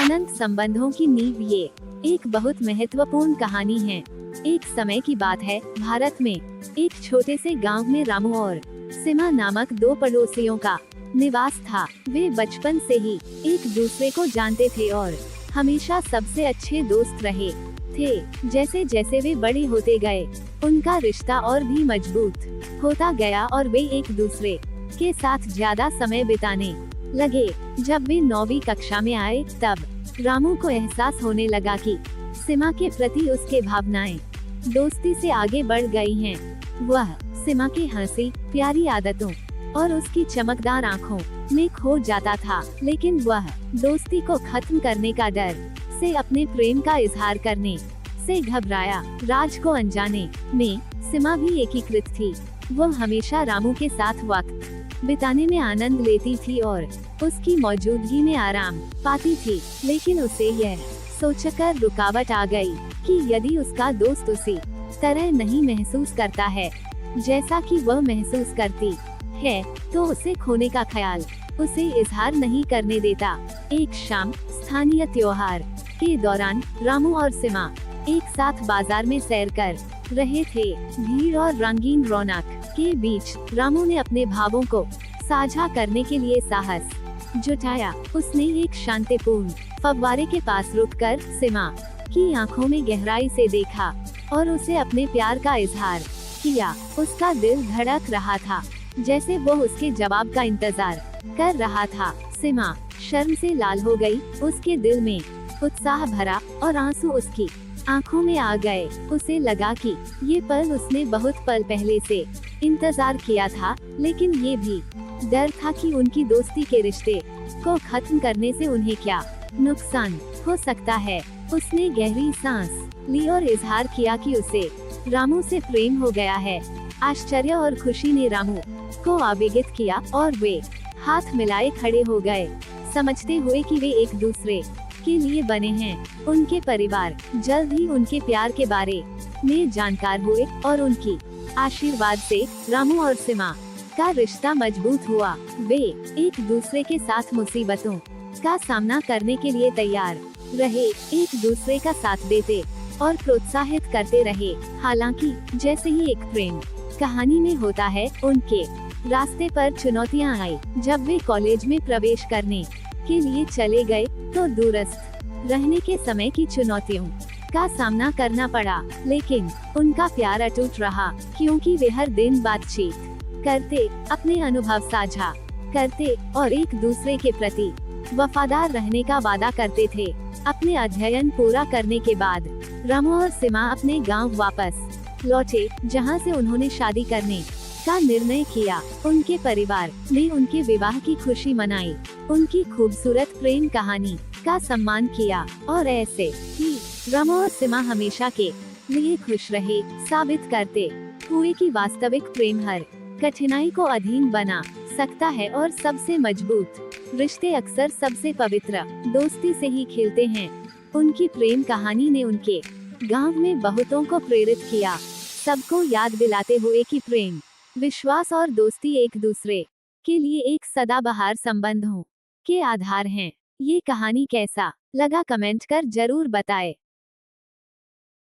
अनंत संबंधों की नींव ये एक बहुत महत्वपूर्ण कहानी है। एक समय की बात है, भारत में एक छोटे से गांव में रामू और सीमा नामक दो पड़ोसियों का निवास था। वे बचपन से ही एक दूसरे को जानते थे और हमेशा सबसे अच्छे दोस्त रहे थे। जैसे जैसे वे बड़े होते गए, उनका रिश्ता और भी मजबूत होता गया और वे एक दूसरे के साथ ज्यादा समय बिताने लगे। जब वे 9वीं कक्षा में आए, तब रामू को एहसास होने लगा कि सीमा के प्रति उसके भावनाएं दोस्ती से आगे बढ़ गई हैं। वह सीमा की हंसी, प्यारी आदतों और उसकी चमकदार आंखों में खो जाता था, लेकिन वह दोस्ती को खत्म करने का डर से अपने प्रेम का इजहार करने से घबराया। राज को अनजाने में सीमा भी एकीकृत थी। वह हमेशा रामू के साथ वक्त बिताने में आनंद लेती थी और उसकी मौजूदगी में आराम पाती थी, लेकिन उसे यह सोचकर रुकावट आ गई कि यदि उसका दोस्त उसी तरह नहीं महसूस करता है जैसा कि वह महसूस करती है, तो उसे खोने का ख्याल उसे इजहार नहीं करने देता। एक शाम स्थानीय त्योहार के दौरान रामू और सीमा एक साथ बाजार में सैर कर रहे थे। भीड़ और रंगीन रौनक के बीच रामू ने अपने भावों को साझा करने के लिए साहस जुटाया। उसने एक शांतिपूर्ण फव्वारे के पास रुककर सीमा की आंखों में गहराई से देखा और उसे अपने प्यार का इजहार किया। उसका दिल धड़क रहा था, जैसे वो उसके जवाब का इंतजार कर रहा था। सीमा शर्म से लाल हो गई, उसके दिल में उत्साह भरा और आंसू उसकी आंखों में आ गए। उसे लगा कि ये पल उसने बहुत पल पहले से इंतजार किया था, लेकिन ये भी डर था कि उनकी दोस्ती के रिश्ते को खत्म करने से उन्हें क्या नुकसान हो सकता है। उसने गहरी सांस ली और इजहार किया कि उसे रामू से प्रेम हो गया है। आश्चर्य और खुशी ने रामू को आवेगित किया और वे हाथ मिलाए खड़े हो गए, समझते हुए कि वे एक दूसरे के लिए बने हैं। उनके परिवार जल्द ही उनके प्यार के बारे में जानकार हुए और उनकी आशीर्वाद से रामू और सीमा का रिश्ता मजबूत हुआ। वे एक दूसरे के साथ मुसीबतों का सामना करने के लिए तैयार रहे, एक दूसरे का साथ देते और प्रोत्साहित करते रहे। हालांकि जैसे ही एक प्रेम कहानी में होता है, उनके रास्ते पर चुनौतियां आई। जब वे कॉलेज में प्रवेश करने के लिए चले गए, तो दूरस्थ रहने के समय की चुनौतियों का सामना करना पड़ा, लेकिन उनका प्यार अटूट रहा, क्योंकि वे हर दिन बातचीत करते, अपने अनुभव साझा करते और एक दूसरे के प्रति वफादार रहने का वादा करते थे। अपने अध्ययन पूरा करने के बाद रामू और सीमा अपने गांव वापस लौटे, जहां से उन्होंने शादी करने का निर्णय किया। उनके परिवार ने उनके विवाह की खुशी मनाई, उनकी खूबसूरत प्रेम कहानी का सम्मान किया और ऐसे ही रामू और सीमा हमेशा के लिए खुश रहे, साबित करते हुए कि वास्तविक प्रेम हर कठिनाई को अधीन बना सकता है और सबसे मजबूत रिश्ते अक्सर सबसे पवित्र दोस्ती से ही खिलते हैं। उनकी प्रेम कहानी ने उनके गांव में बहुतों को प्रेरित किया, सबको याद दिलाते हुए कि प्रेम, विश्वास और दोस्ती एक दूसरे के लिए एक सदाबहार संबंधों के आधार हैं। ये कहानी कैसा लगा कमेंट कर जरूर बताएं।